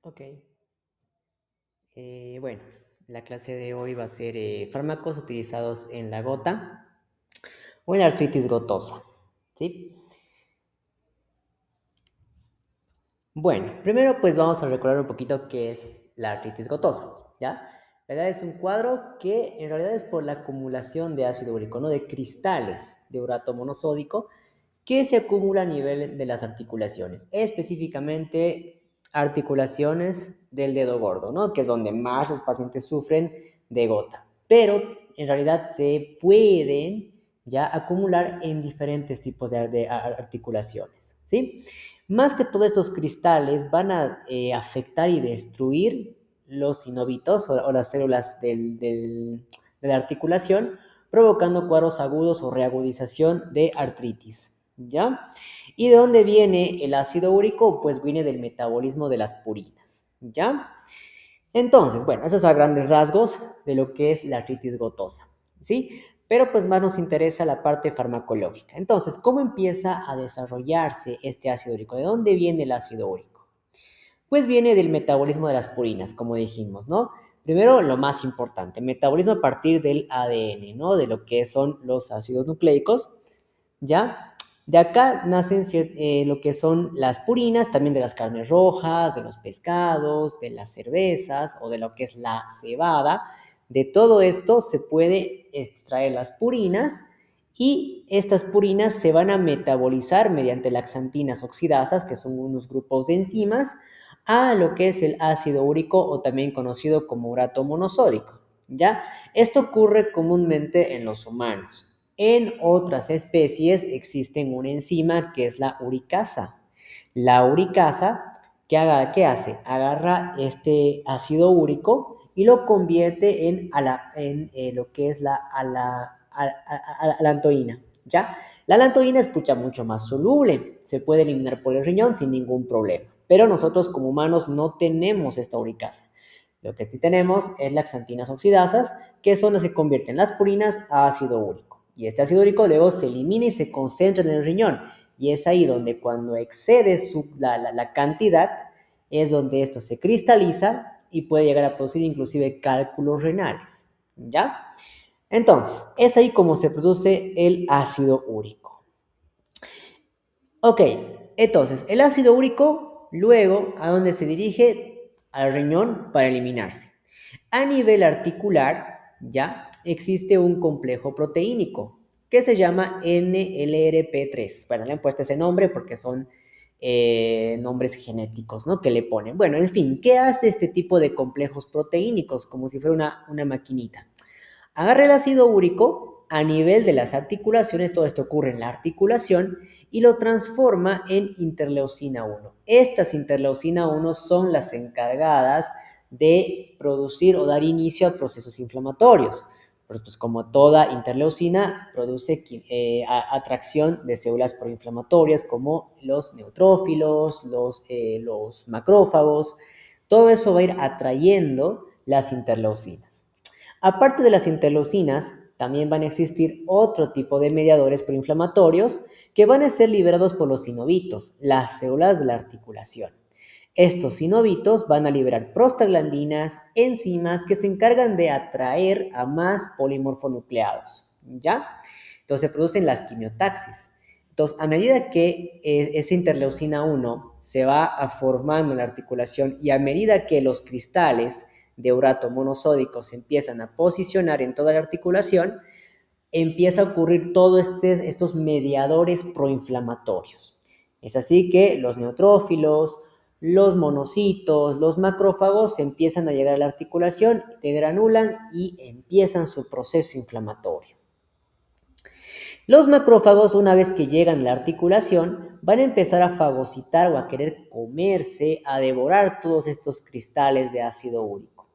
Ok. Bueno, la clase de hoy va a ser fármacos utilizados en la gota o en la artritis gotosa. ¿Sí? Bueno, primero pues vamos a recordar un poquito qué es la artritis gotosa, ¿ya? La verdad es un cuadro que en realidad es por la acumulación de ácido úrico, ¿no? De cristales de urato monosódico que se acumula a nivel de las articulaciones, específicamente articulaciones del dedo gordo, ¿no? Que es donde más los pacientes sufren de gota. Pero en realidad se pueden ya acumular en diferentes tipos de articulaciones, ¿sí? Más que todos estos cristales van a afectar y destruir los sinovitos o las células de la articulación, provocando cuadros agudos o reagudización de artritis, ¿ya? ¿Y de dónde viene el ácido úrico? Pues viene del metabolismo de las purinas, ¿ya? Entonces, bueno, esos son a grandes rasgos de lo que es la artritis gotosa, ¿sí? Pero pues más nos interesa la parte farmacológica. Entonces, ¿cómo empieza a desarrollarse este ácido úrico? ¿De dónde viene el ácido úrico? Pues viene del metabolismo de las purinas, como dijimos, ¿no? Primero, lo más importante, metabolismo a partir del ADN, ¿no? De lo que son los ácidos nucleicos, ¿ya? De acá nacen lo que son las purinas, también de las carnes rojas, de los pescados, de las cervezas o de lo que es la cebada. De todo esto se puede extraer las purinas y estas purinas se van a metabolizar mediante laxantinas oxidasas, que son unos grupos de enzimas, a lo que es el ácido úrico o también conocido como urato monosódico, ¿ya? Esto ocurre comúnmente en los humanos. En otras especies existe una enzima que es la uricasa. La uricasa, ¿qué hace? Agarra este ácido úrico y lo convierte en lo que es la alantoína, ¿ya? La alantoína es mucho más soluble, se puede eliminar por el riñón sin ningún problema, pero nosotros como humanos no tenemos esta uricasa. Lo que sí tenemos es las xantinas oxidasas, que son las que convierten las purinas a ácido úrico. Y este ácido úrico luego se elimina y se concentra en el riñón. Y es ahí donde cuando excede la cantidad, es donde esto se cristaliza y puede llegar a producir inclusive cálculos renales. ¿Ya? Entonces, es ahí como se produce el ácido úrico. Ok, entonces, el ácido úrico luego a dónde se dirige al riñón para eliminarse. A nivel articular, ya existe un complejo proteínico que se llama NLRP3. Bueno, le han puesto ese nombre porque son nombres genéticos, ¿no? Que le ponen. Bueno, en fin, ¿qué hace este tipo de complejos proteínicos? Como si fuera una maquinita. Agarra el ácido úrico a nivel de las articulaciones, todo esto ocurre en la articulación, y lo transforma en interleucina 1. Estas interleucina 1 son las encargadas de producir o dar inicio a procesos inflamatorios. Pues como toda interleucina, produce atracción de células proinflamatorias como los neutrófilos, los macrófagos. Todo eso va a ir atrayendo las interleucinas. Aparte de las interleucinas, también van a existir otro tipo de mediadores proinflamatorios que van a ser liberados por los sinovitos, las células de la articulación. Estos sinovitos van a liberar prostaglandinas, enzimas que se encargan de atraer a más polimorfonucleados, ¿ya? Entonces se producen las quimiotaxis. Entonces, a medida que esa interleucina 1 se va formando en la articulación y a medida que los cristales de urato monosódico se empiezan a posicionar en toda la articulación, empieza a ocurrir todos estos mediadores proinflamatorios. Es así que los neutrófilos, los monocitos, los macrófagos empiezan a llegar a la articulación, degranulan y empiezan su proceso inflamatorio. Los macrófagos, una vez que llegan a la articulación, van a empezar a fagocitar o a querer comerse, a devorar todos estos cristales de ácido úrico.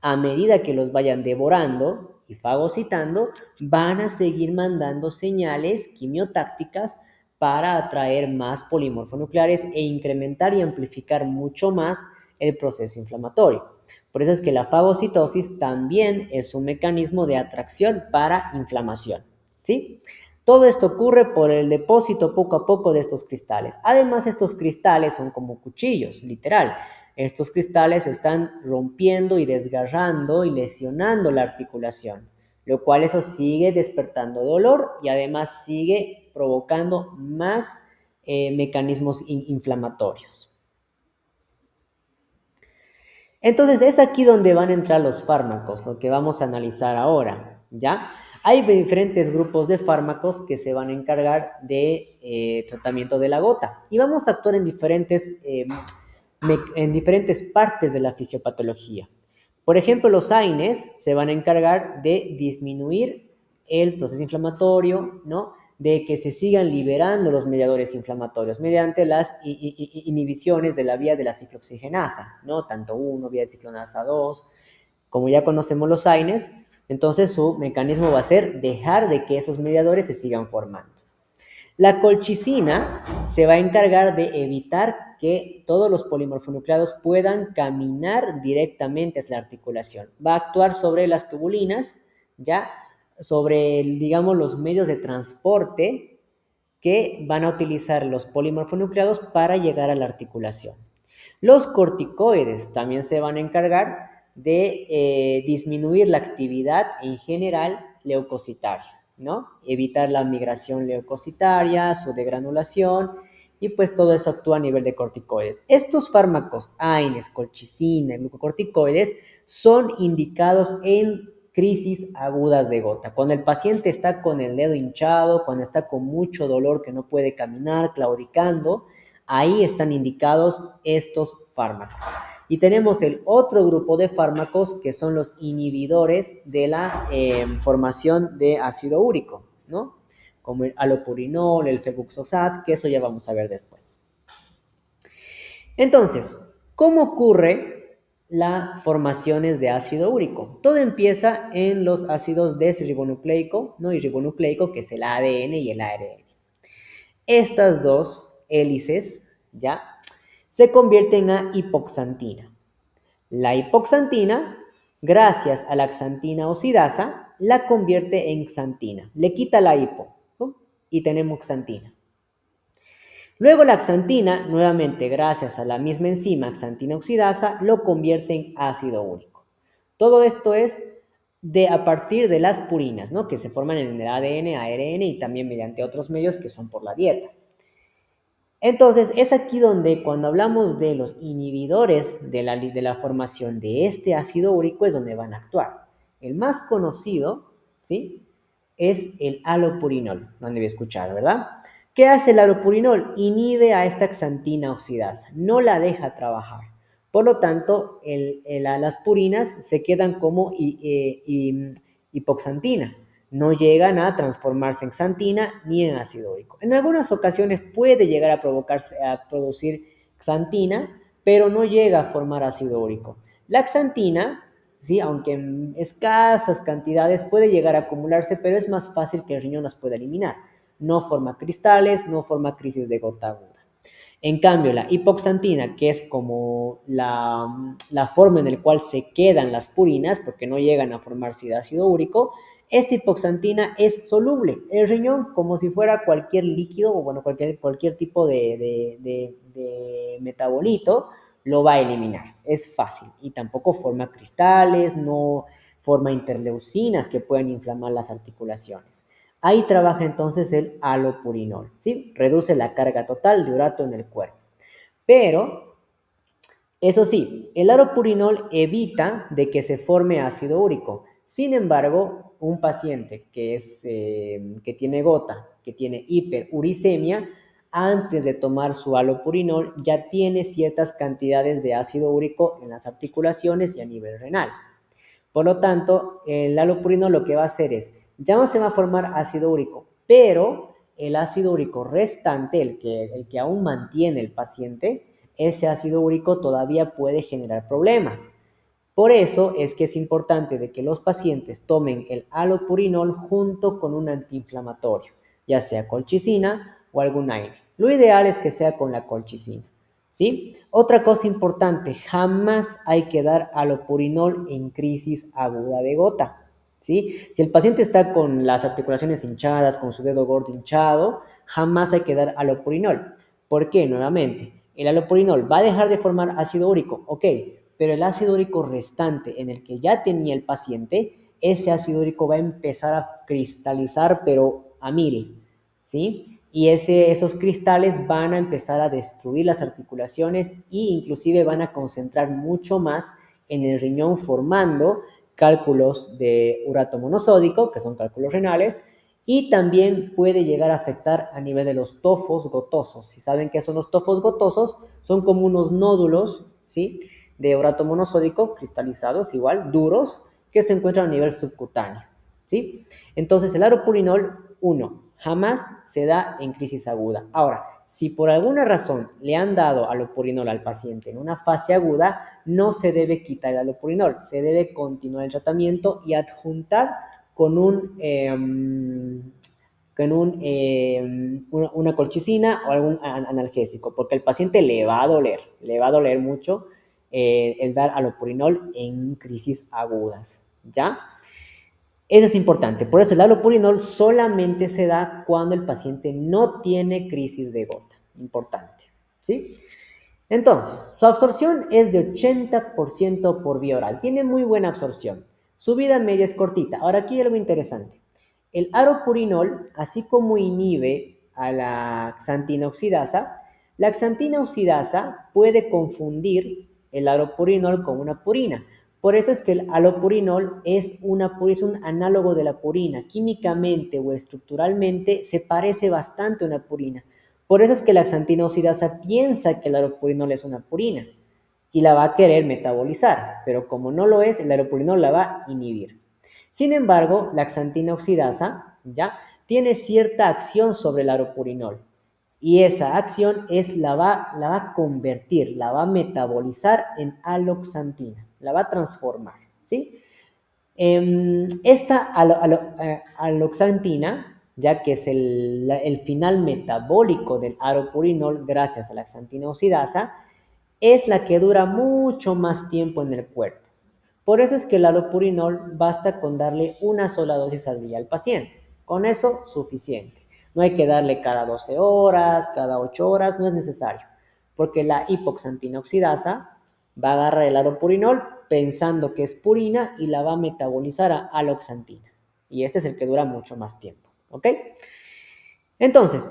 A medida que los vayan devorando y fagocitando, van a seguir mandando señales quimiotácticas para atraer más polimorfonucleares e incrementar y amplificar mucho más el proceso inflamatorio. Por eso es que la fagocitosis también es un mecanismo de atracción para inflamación, ¿sí? Todo esto ocurre por el depósito poco a poco de estos cristales. Además, estos cristales son como cuchillos, literal. Estos cristales están rompiendo y desgarrando y lesionando la articulación, lo cual eso sigue despertando dolor y además sigue provocando más mecanismos inflamatorios. Entonces es aquí donde van a entrar los fármacos, lo que vamos a analizar ahora, ¿ya? Hay diferentes grupos de fármacos que se van a encargar de tratamiento de la gota y vamos a actuar en diferentes partes de la fisiopatología. Por ejemplo, los AINES se van a encargar de disminuir el proceso inflamatorio, ¿no? De que se sigan liberando los mediadores inflamatorios mediante las inhibiciones de la vía de la ciclooxigenasa, ¿no? Tanto 1, vía de ciclonasa 2, como ya conocemos los AINES, entonces su mecanismo va a ser dejar de que esos mediadores se sigan formando. La colchicina se va a encargar de evitar que todos los polimorfonucleados puedan caminar directamente hacia la articulación. Va a actuar sobre las tubulinas, ya sobre, digamos, los medios de transporte que van a utilizar los polimorfonucleados para llegar a la articulación. Los corticoides también se van a encargar de disminuir la actividad en general leucocitaria, ¿no? Evitar la migración leucocitaria, su degranulación, y pues todo eso actúa a nivel de corticoides. Estos fármacos, AINES, colchicina, glucocorticoides, son indicados en crisis agudas de gota. Cuando el paciente está con el dedo hinchado, cuando está con mucho dolor que no puede caminar, claudicando, ahí están indicados estos fármacos. Y tenemos el otro grupo de fármacos que son los inhibidores de la formación de ácido úrico, ¿no? Como el alopurinol, el febuxosat, que eso ya vamos a ver después. Entonces, ¿cómo ocurre las formaciones de ácido úrico? Todo empieza en los ácidos desribonucleico, ¿no? Y ribonucleico, que es el ADN y el ARN. Estas dos hélices, ¿ya? Se convierten a hipoxantina. La hipoxantina, gracias a la xantina oxidasa, la convierte en xantina. Le quita la hipo, ¿no? Y tenemos xantina. Luego la xantina, nuevamente gracias a la misma enzima xantina oxidasa, lo convierte en ácido úrico. Todo esto es a partir de las purinas, ¿no? Que se forman en el ADN, ARN y también mediante otros medios que son por la dieta. Entonces, es aquí donde cuando hablamos de los inhibidores de la formación de este ácido úrico es donde van a actuar. El más conocido, ¿sí? Es el alopurinol, lo han de escuchar, ¿verdad? ¿Qué hace el alopurinol? Inhibe a esta xantina oxidasa, no la deja trabajar. Por lo tanto, las purinas se quedan como hipoxantina. No llegan a transformarse en xantina ni en ácido úrico. En algunas ocasiones puede llegar a producir xantina, pero no llega a formar ácido úrico. La xantina, ¿sí? Aunque en escasas cantidades puede llegar a acumularse, pero es más fácil que el riñón las pueda eliminar. No forma cristales, no forma crisis de gota aguda. En cambio, la hipoxantina, que es como la forma en la cual se quedan las purinas, porque no llegan a formarse ácido úrico, esta hipoxantina es soluble. El riñón, como si fuera cualquier líquido o bueno, cualquier tipo de metabolito, lo va a eliminar. Es fácil y tampoco forma cristales, no forma interleucinas que pueden inflamar las articulaciones. Ahí trabaja entonces el alopurinol, ¿sí? Reduce la carga total de urato en el cuerpo. Pero, eso sí, el alopurinol evita de que se forme ácido úrico. Sin embargo, un paciente que tiene gota, que tiene hiperuricemia, antes de tomar su alopurinol ya tiene ciertas cantidades de ácido úrico en las articulaciones y a nivel renal. Por lo tanto, el alopurinol lo que va a hacer es, ya no se va a formar ácido úrico, pero el ácido úrico restante, el que aún mantiene el paciente, ese ácido úrico todavía puede generar problemas. Por eso es que es importante de que los pacientes tomen el alopurinol junto con un antiinflamatorio, ya sea colchicina o algún AINE. Lo ideal es que sea con la colchicina, ¿sí? Otra cosa importante, jamás hay que dar alopurinol en crisis aguda de gota, ¿sí? Si el paciente está con las articulaciones hinchadas, con su dedo gordo hinchado, jamás hay que dar alopurinol. ¿Por qué? Nuevamente, El alopurinol va a dejar de formar ácido úrico, ok, pero el ácido úrico restante en el que ya tenía el paciente, ese ácido úrico va a empezar a cristalizar, pero a 1000, ¿sí? Y esos cristales van a empezar a destruir las articulaciones e inclusive van a concentrar mucho más en el riñón formando cálculos de urato monosódico, que son cálculos renales, y también puede llegar a afectar a nivel de los tofos gotosos. Si saben qué son los tofos gotosos, son como unos nódulos, ¿sí?, de urato monosódico cristalizados, igual, duros, que se encuentran a nivel subcutáneo, ¿sí? Entonces, el aropurinol, jamás se da en crisis aguda. Ahora, si por alguna razón le han dado alopurinol al paciente en una fase aguda, no se debe quitar el alopurinol, se debe continuar el tratamiento y adjuntar con una colchicina o algún analgésico, porque al paciente le va a doler mucho el dar alopurinol en crisis agudas, ¿ya? Eso es importante. Por eso el alopurinol solamente se da cuando el paciente no tiene crisis de gota. Importante, ¿sí? Entonces, su absorción es de 80% por vía oral. Tiene muy buena absorción. Su vida media es cortita. Ahora aquí hay algo interesante. El aropurinol, así como inhibe a la xantina oxidasa, la xantina oxidasa puede confundir el aropurinol con una purina. Por eso es que el alopurinol es un análogo de la purina. Químicamente o estructuralmente se parece bastante a una purina. Por eso es que la xantina oxidasa piensa que el alopurinol es una purina y la va a querer metabolizar, pero como no lo es, el alopurinol la va a inhibir. Sin embargo, la xantina oxidasa, ¿ya?, tiene cierta acción sobre el aropurinol y esa acción la va a convertir, la va a metabolizar en aloxantina, la va a transformar, ¿sí? Esta aloxantina, ya que es el final metabólico del aropurinol gracias a la xantina oxidasa, es la que dura mucho más tiempo en el cuerpo. Por eso es que el alopurinol basta con darle una sola dosis al día al paciente. Con eso, suficiente. No hay que darle cada 12 horas, cada 8 horas, no es necesario. Porque la hipoxantina oxidasa va a agarrar el alopurinol pensando que es purina y la va a metabolizar a aloxantina. Y este es el que dura mucho más tiempo. ¿Ok? Entonces,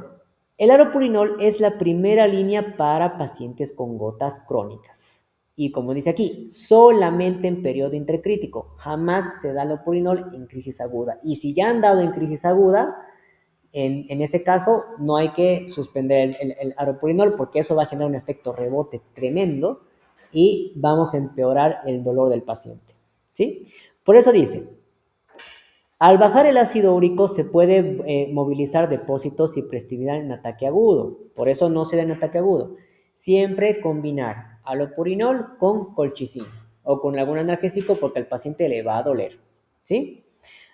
el alopurinol es la primera línea para pacientes con gotas crónicas. Y como dice aquí, solamente en periodo intercrítico. Jamás se da alopurinol en crisis aguda. Y si ya han dado en crisis aguda, en ese caso no hay que suspender el alopurinol porque eso va a generar un efecto rebote tremendo y vamos a empeorar el dolor del paciente, ¿sí? Por eso dice, al bajar el ácido úrico se puede movilizar depósitos y prestividad en ataque agudo. Por eso no se da en ataque agudo. Siempre combinar alopurinol con colchicina o con algún analgésico porque al paciente le va a doler, ¿sí?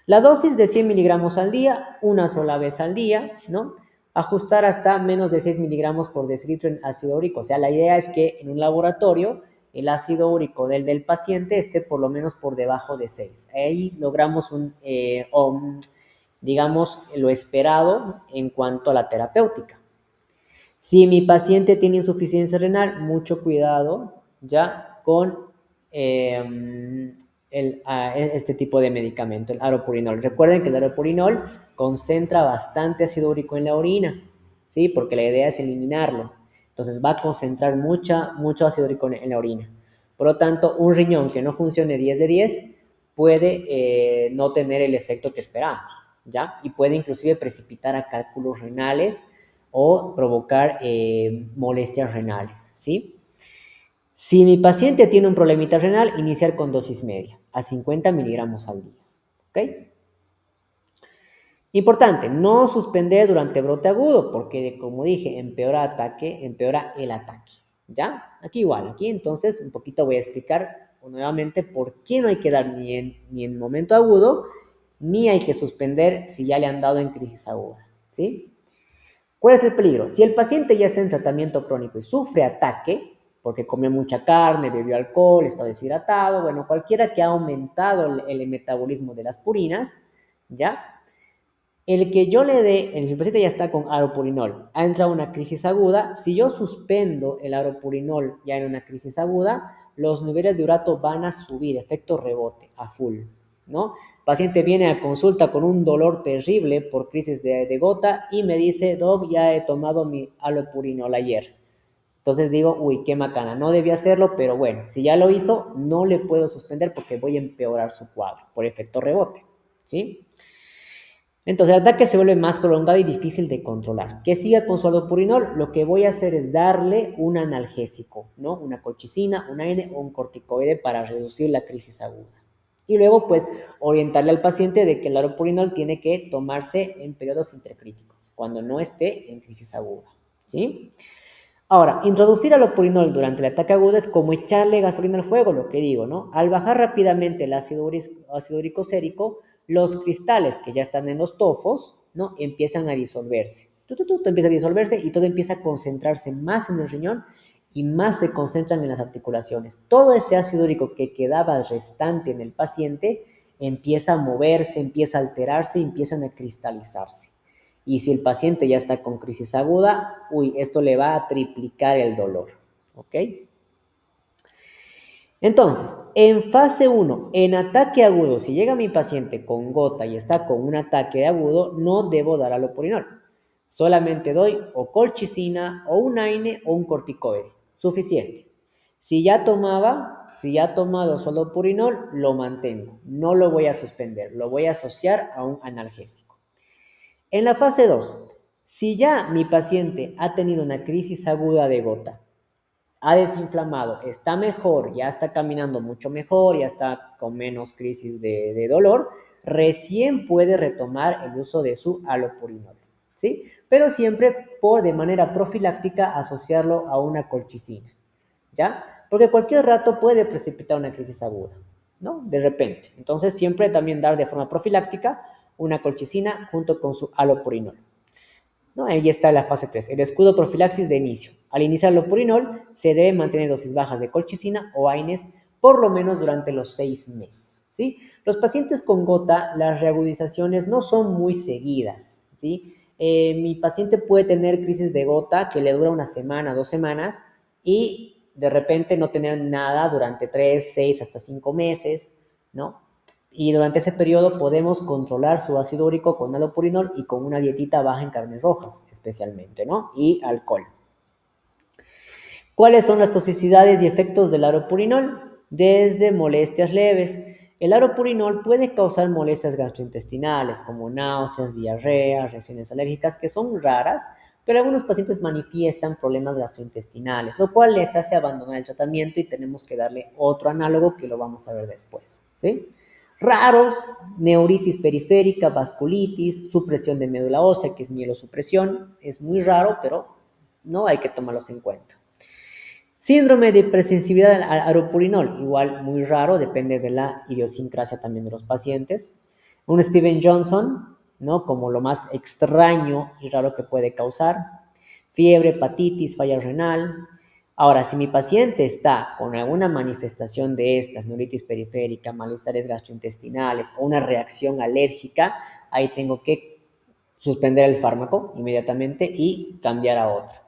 La dosis de 100 miligramos al día, una sola vez al día, ¿no? Ajustar hasta menos de 6 miligramos por decilitro en ácido úrico. O sea, la idea es que en un laboratorio el ácido úrico del paciente esté por lo menos por debajo de 6. Ahí logramos digamos, lo esperado en cuanto a la terapéutica. Si mi paciente tiene insuficiencia renal, mucho cuidado ya con este tipo de medicamento, el aropurinol. Recuerden que el aropurinol concentra bastante ácido úrico en la orina, ¿sí? Porque la idea es eliminarlo. Entonces va a concentrar mucho ácido úrico en la orina. Por lo tanto, un riñón que no funcione 10 de 10 puede no tener el efecto que esperamos, ¿ya? Y puede inclusive precipitar a cálculos renales o provocar molestias renales, ¿sí? Si mi paciente tiene un problemita renal, iniciar con dosis media, a 50 miligramos al día, ¿ok? Importante, no suspender durante brote agudo, porque como dije, empeora el ataque, ¿ya? Aquí igual, aquí entonces un poquito voy a explicar nuevamente por qué no hay que dar ni en momento agudo, ni hay que suspender si ya le han dado en crisis aguda, ¿sí? ¿Cuál es el peligro? Si el paciente ya está en tratamiento crónico y sufre ataque, porque comió mucha carne, bebió alcohol, está deshidratado, bueno, cualquiera que ha aumentado el metabolismo de las purinas, ¿ya? El que yo le dé, el paciente ya está con aropurinol, ha entrado una crisis aguda, si yo suspendo el aropurinol ya en una crisis aguda, los niveles de urato van a subir, efecto rebote, a full, ¿no? El paciente viene a consulta con un dolor terrible por crisis de gota y me dice, Doc, ya he tomado mi alopurinol ayer. Entonces digo, uy, qué macana, no debía hacerlo, pero bueno, si ya lo hizo, no le puedo suspender porque voy a empeorar su cuadro por efecto rebote, ¿sí? Entonces el ataque se vuelve más prolongado y difícil de controlar. ¿Qué siga con su aldopurinol? Lo que voy a hacer es darle un analgésico, ¿no? Una colchicina, un AINE o un corticoide para reducir la crisis aguda. Y luego, pues, orientarle al paciente de que el aldopurinol tiene que tomarse en periodos intercríticos, cuando no esté en crisis aguda, ¿sí? Ahora, introducir allopurinol durante el ataque agudo es como echarle gasolina al fuego, lo que digo, ¿no? Al bajar rápidamente el ácido úrico sérico, los cristales que ya están en los tofos, ¿no? Empiezan a disolverse. Empieza a disolverse y todo empieza a concentrarse más en el riñón y más se concentran en las articulaciones. Todo ese ácido úrico que quedaba restante en el paciente empieza a moverse, empieza a alterarse y empiezan a cristalizarse. Y si el paciente ya está con crisis aguda, uy, esto le va a triplicar el dolor, ¿ok? Entonces, en fase 1, en ataque agudo, si llega mi paciente con gota y está con un ataque agudo, no debo dar alopurinol. Solamente doy o colchicina, o un AINE, o un corticoide. Suficiente. Si ya ha tomado solo alopurinol, lo mantengo. No lo voy a suspender, lo voy a asociar a un analgésico. En la fase 2, si ya mi paciente ha tenido una crisis aguda de gota, ha desinflamado, está mejor, ya está caminando mucho mejor, ya está con menos crisis de dolor, recién puede retomar el uso de su alopurinol, ¿sí? Pero siempre de manera profiláctica asociarlo a una colchicina, ¿ya? Porque cualquier rato puede precipitar una crisis aguda, ¿no? De repente. Entonces siempre también dar de forma profiláctica una colchicina junto con su alopurinol. ¿No? Ahí está la fase 3, el escudo profilaxis de inicio. Al iniciar el lopurinol, se debe mantener dosis bajas de colchicina o AINES por lo menos durante los 6 meses, ¿sí? Los pacientes con gota, las reagudizaciones no son muy seguidas, ¿sí? Mi paciente puede tener crisis de gota que le dura una semana, 2 semanas y de repente no tener nada durante 3, 6, hasta 5 meses, ¿no? Y durante ese periodo podemos controlar su ácido úrico con alopurinol y con una dietita baja en carnes rojas, especialmente, ¿no? Y alcohol. ¿Cuáles son las toxicidades y efectos del alopurinol? Desde molestias leves. El alopurinol puede causar molestias gastrointestinales como náuseas, diarrea, reacciones alérgicas que son raras, pero algunos pacientes manifiestan problemas gastrointestinales, lo cual les hace abandonar el tratamiento y tenemos que darle otro análogo que lo vamos a ver después, ¿sí? Raros, neuritis periférica, vasculitis, supresión de médula ósea, que es mielosupresión, es muy raro, pero no hay que tomarlos en cuenta. Síndrome de hipersensibilidad al aropurinol, igual muy raro, depende de la idiosincrasia también de los pacientes. Un Steven Johnson, ¿no? Como lo más extraño y raro que puede causar. Fiebre, hepatitis, falla renal. Ahora, si mi paciente está con alguna manifestación de estas, neuritis periférica, malestares gastrointestinales o una reacción alérgica, ahí tengo que suspender el fármaco inmediatamente y cambiar a otro.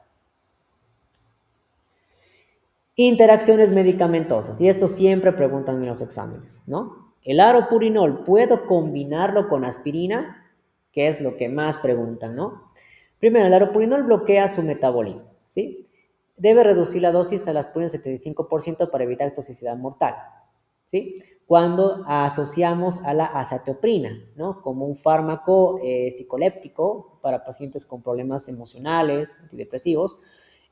Interacciones medicamentosas, y esto siempre preguntan en los exámenes, ¿no? El aropurinol, ¿puedo combinarlo con aspirina? Que es lo que más preguntan, ¿no? Primero, el aropurinol bloquea su metabolismo, ¿sí? Debe reducir la dosis a la aspirina en 75% para evitar toxicidad mortal, ¿sí? Cuando asociamos a la azatioprina, ¿no? Como un fármaco psicoléptico para pacientes con problemas emocionales, antidepresivos,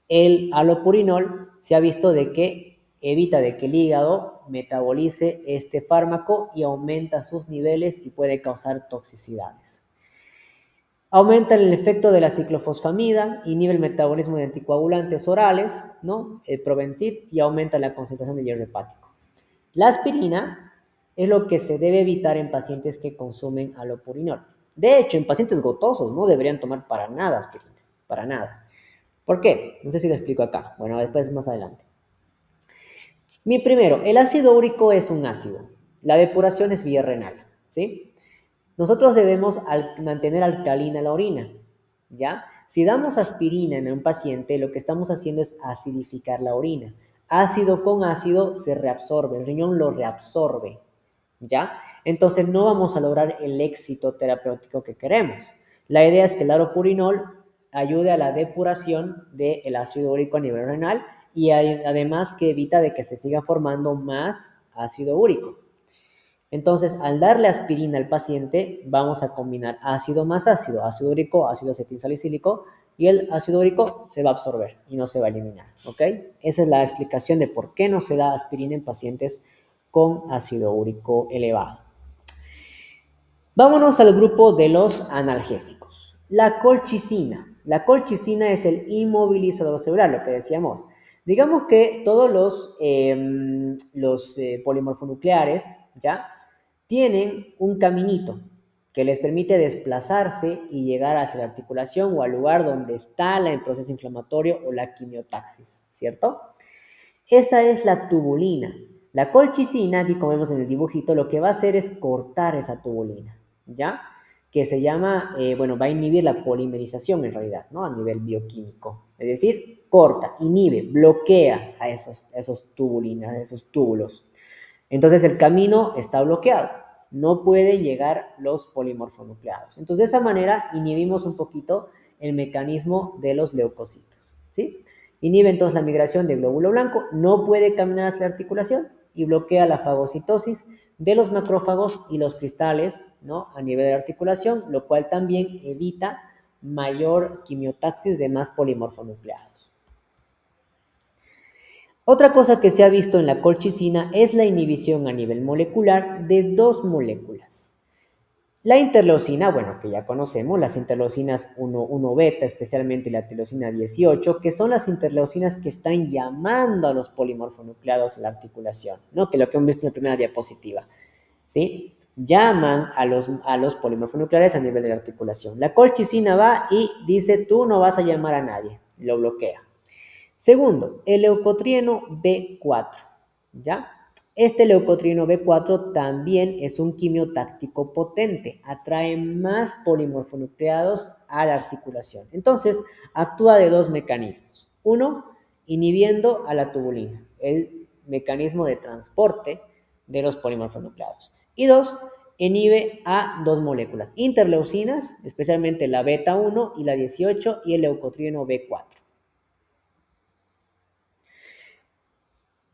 el alopurinol se ha visto de que evita de que el hígado metabolice este fármaco y aumenta sus niveles y puede causar toxicidades. Aumenta el efecto de la ciclofosfamida, inhibe el metabolismo de anticoagulantes orales, ¿no? El Probenecid, y aumenta la concentración de hierro hepático. La aspirina es lo que se debe evitar en pacientes que consumen alopurinol. De hecho, en pacientes gotosos no deberían tomar para nada aspirina, para nada. ¿Por qué? No sé si lo explico acá. Bueno, después más adelante. Primero, el ácido úrico es un ácido. La depuración es vía renal, ¿sí? nosotros debemos mantener alcalina la orina, ¿ya? Si damos aspirina en un paciente, lo que estamos haciendo es acidificar la orina. Ácido con ácido se reabsorbe, el riñón lo reabsorbe, ¿ya? Entonces no vamos a lograr el éxito terapéutico que queremos. La idea es que el aropurinol ayude a la depuración del ácido úrico a nivel renal y además que evita de que se siga formando más ácido úrico. Entonces, al darle aspirina al paciente, vamos a combinar ácido más ácido, ácido úrico, ácido acetilsalicílico, y el ácido úrico se va a absorber y no se va a eliminar, ¿ok? Esa es la explicación de por qué no se da aspirina en pacientes con ácido úrico elevado. Vámonos al grupo de los analgésicos. La colchicina. La colchicina es el inmovilizador celular, lo que decíamos. Digamos que todos los polimorfonucleares, ¿ya? Tienen un caminito que les permite desplazarse y llegar hacia la articulación o al lugar donde está el proceso inflamatorio o la quimiotaxis, ¿cierto? Esa es la tubulina. La colchicina, aquí como vemos en el dibujito, lo que va a hacer es cortar esa tubulina, ¿ya? Que se llama, va a inhibir la polimerización en realidad, ¿no? A nivel bioquímico. Es decir, corta, inhibe, bloquea a esos tubulinas, a esos túbulos. Entonces el camino está bloqueado. No pueden llegar los polimorfonucleados. Entonces de esa manera inhibimos un poquito el mecanismo de los leucocitos, ¿sí? Inhibe entonces la migración del glóbulo blanco, no puede caminar hacia la articulación y bloquea la fagocitosis de los macrófagos y los cristales, ¿no? A nivel de la articulación, lo cual también evita mayor quimiotaxis de más polimorfonucleados. Otra cosa que se ha visto en la colchicina es la inhibición a nivel molecular de dos moléculas. La interleucina, bueno, que ya conocemos, las interleucinas 1 beta, especialmente la interleucina 18, que son las interleucinas que están llamando a los polimorfonucleados en la articulación, ¿no? Que lo que hemos visto en la primera diapositiva, ¿sí? Llaman a los polimorfonucleares a nivel de la articulación. La colchicina va y dice, tú no vas a llamar a nadie, lo bloquea. Segundo, el leucotrieno B4, ¿ya? Este leucotrieno B4 también es un quimiotáctico potente, atrae más polimorfonucleados a la articulación. Entonces, actúa de dos mecanismos. Uno, inhibiendo a la tubulina, el mecanismo de transporte de los polimorfonucleados. Y dos, inhibe a dos moléculas, interleucinas, especialmente la beta 1 y la 18 y el leucotrieno B4.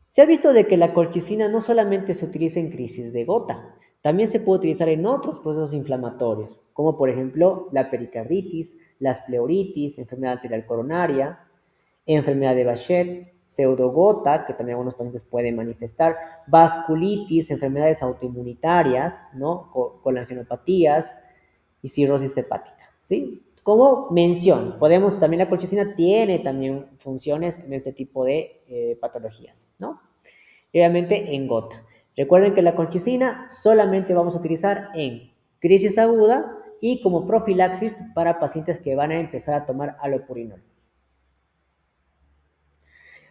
Se ha visto de que la colchicina no solamente se utiliza en crisis de gota, también se puede utilizar en otros procesos inflamatorios, como por ejemplo la pericarditis, las pleuritis, enfermedad arterial coronaria, enfermedad de Behçet, pseudogota, que también algunos pacientes pueden manifestar, vasculitis, enfermedades autoinmunitarias, ¿no? Colangenopatías y cirrosis hepática, ¿sí? Como mención, también la colchicina tiene también funciones en este tipo de patologías, ¿no? Y obviamente en gota. Recuerden que la colchicina solamente vamos a utilizar en crisis aguda y como profilaxis para pacientes que van a empezar a tomar allopurinol.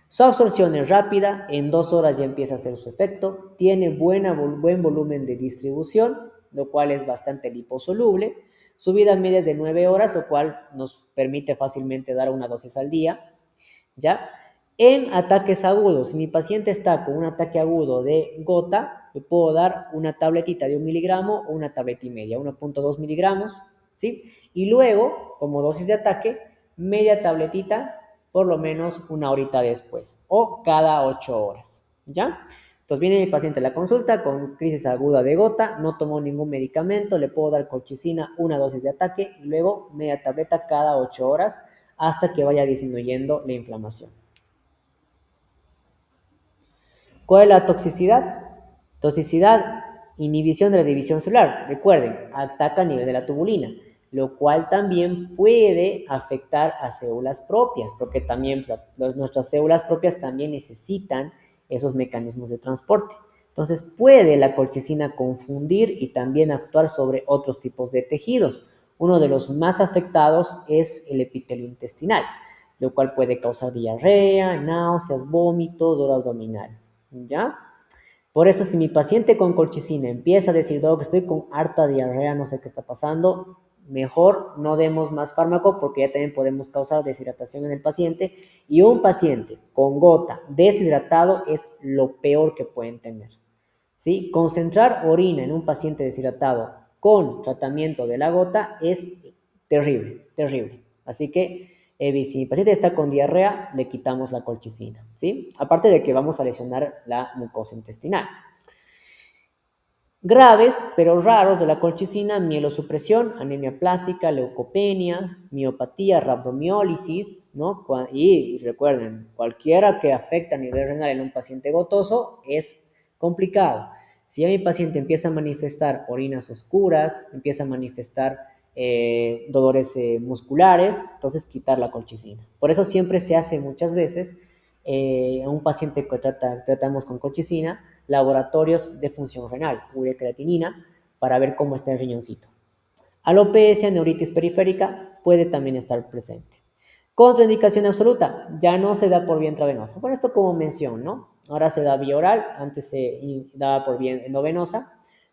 Su absorción es rápida, en 2 horas ya empieza a hacer su efecto, tiene buen volumen de distribución, lo cual es bastante liposoluble. Su vida media es de 9 horas, lo cual nos permite fácilmente dar una dosis al día, ¿ya? En ataques agudos, si mi paciente está con un ataque agudo de gota, le puedo dar una tabletita de 1 miligramo o una tableta y media, 1.2 miligramos, ¿sí? Y luego, como dosis de ataque, media tabletita por lo menos una horita después o cada 8 horas, ¿ya? Entonces viene mi paciente a la consulta con crisis aguda de gota, no tomó ningún medicamento, le puedo dar colchicina, una dosis de ataque y luego media tableta cada 8 horas hasta que vaya disminuyendo la inflamación. ¿Cuál es la toxicidad? Toxicidad, inhibición de la división celular. Recuerden, ataca a nivel de la tubulina, lo cual también puede afectar a células propias, porque también nuestras células propias también necesitan esos mecanismos de transporte. Entonces puede la colchicina confundir y también actuar sobre otros tipos de tejidos. Uno de los más afectados es el epitelio intestinal, lo cual puede causar diarrea, náuseas, vómitos, dolor abdominal, ¿ya? Por eso, si mi paciente con colchicina empieza a decir, doc, estoy con harta diarrea, no sé qué está pasando, mejor no demos más fármaco porque ya también podemos causar deshidratación en el paciente. Y un paciente con gota deshidratado es lo peor que pueden tener. ¿Sí? Concentrar orina en un paciente deshidratado con tratamiento de la gota es terrible, terrible. Así que si mi paciente está con diarrea, le quitamos la colchicina, ¿sí? Aparte de que vamos a lesionar la mucosa intestinal. Graves, pero raros de la colchicina, mielosupresión, anemia plástica, leucopenia, miopatía, rhabdomiólisis, ¿no? Y recuerden, cualquiera que afecte a nivel renal en un paciente gotoso es complicado. Si ya mi paciente empieza a manifestar orinas oscuras, empieza a manifestar dolores musculares, entonces quitar la colchicina. Por eso siempre se hace muchas veces a un paciente que tratamos con colchicina, laboratorios de función renal, urea-creatinina, para ver cómo está el riñoncito. Alopecia, neuritis periférica puede también estar presente. Contraindicación absoluta, ya no se da por vía intravenosa. Bueno, esto como mención, ¿no? Ahora se da vía oral, antes se daba por vía endovenosa,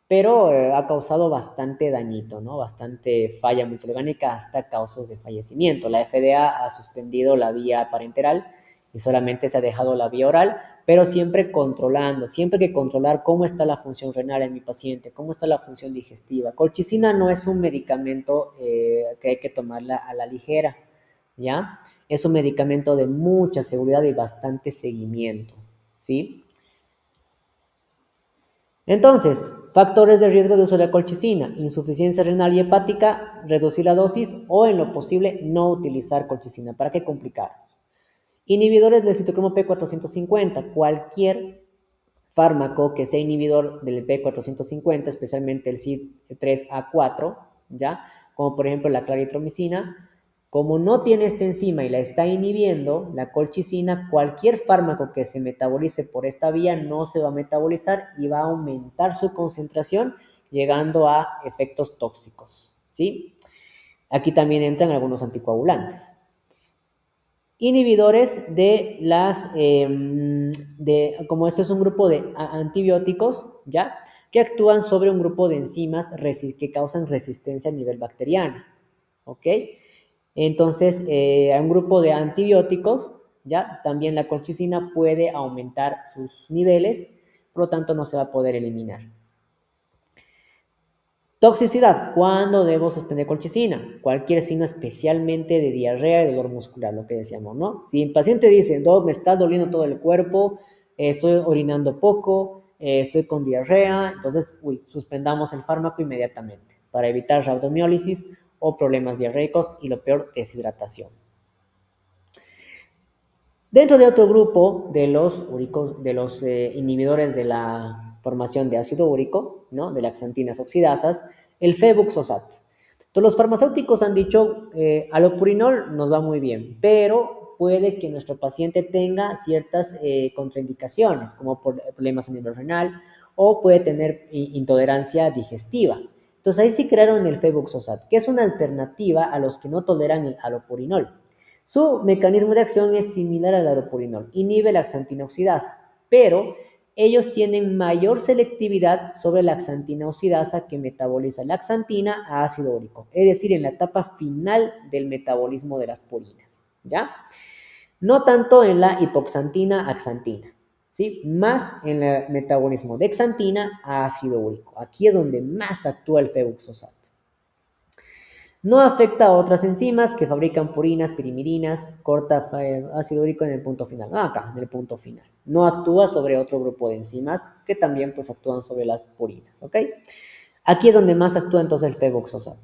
pero ha causado bastante dañito, ¿no? Bastante falla multiorgánica hasta causas de fallecimiento. La FDA ha suspendido la vía parenteral y solamente se ha dejado la vía oral, pero siempre controlando, siempre hay que controlar cómo está la función renal en mi paciente, cómo está la función digestiva. Colchicina no es un medicamento que hay que tomarla a la ligera, ¿ya? Es un medicamento de mucha seguridad y bastante seguimiento, ¿sí? Entonces, factores de riesgo de uso de la colchicina: insuficiencia renal y hepática, reducir la dosis o en lo posible no utilizar colchicina. ¿Para qué complicarnos? Inhibidores del citocromo P450, cualquier fármaco que sea inhibidor del P450, especialmente el CYP3A4, ¿ya? Como por ejemplo la claritromicina, como no tiene esta enzima y la está inhibiendo, la colchicina, cualquier fármaco que se metabolice por esta vía no se va a metabolizar y va a aumentar su concentración, llegando a efectos tóxicos, ¿sí? Aquí también entran algunos anticoagulantes. Inhibidores de como este es un grupo de antibióticos, ¿ya? Que actúan sobre un grupo de enzimas que causan resistencia a nivel bacteriano, ¿ok? Entonces, a un grupo de antibióticos, ¿ya? También la colchicina puede aumentar sus niveles, por lo tanto no se va a poder eliminar. Toxicidad. ¿Cuándo debo suspender colchicina? Cualquier signo, especialmente de diarrea y dolor muscular, lo que decíamos, ¿no? Si el paciente dice, doc, me está doliendo todo el cuerpo, estoy orinando poco, estoy con diarrea, entonces, suspendamos el fármaco inmediatamente para evitar rhabdomiólisis o problemas diarreicos y lo peor, deshidratación. Dentro de otro grupo de los inhibidores de la formación de ácido úrico, ¿no? De las xantinas oxidasas, el febuxosat. Entonces, los farmacéuticos han dicho, alopurinol nos va muy bien, pero puede que nuestro paciente tenga ciertas contraindicaciones, como problemas a nivel renal, o puede tener intolerancia digestiva. Entonces, ahí sí crearon el febuxosat, que es una alternativa a los que no toleran el alopurinol. Su mecanismo de acción es similar al alopurinol, inhibe la xantina oxidasa, pero ellos tienen mayor selectividad sobre la xantina oxidasa que metaboliza la xantina a ácido úrico, es decir, en la etapa final del metabolismo de las purinas, ¿ya? No tanto en la hipoxantina-axantina, ¿sí? Más en el metabolismo de xantina a ácido úrico. Aquí es donde más actúa el febuxosat. No afecta a otras enzimas que fabrican purinas, pirimidines, corta ácido úrico en el punto final. Acá, en el punto final. No actúa sobre otro grupo de enzimas que también pues actúan sobre las purinas, ¿ok? Aquí es donde más actúa entonces el febuxosat.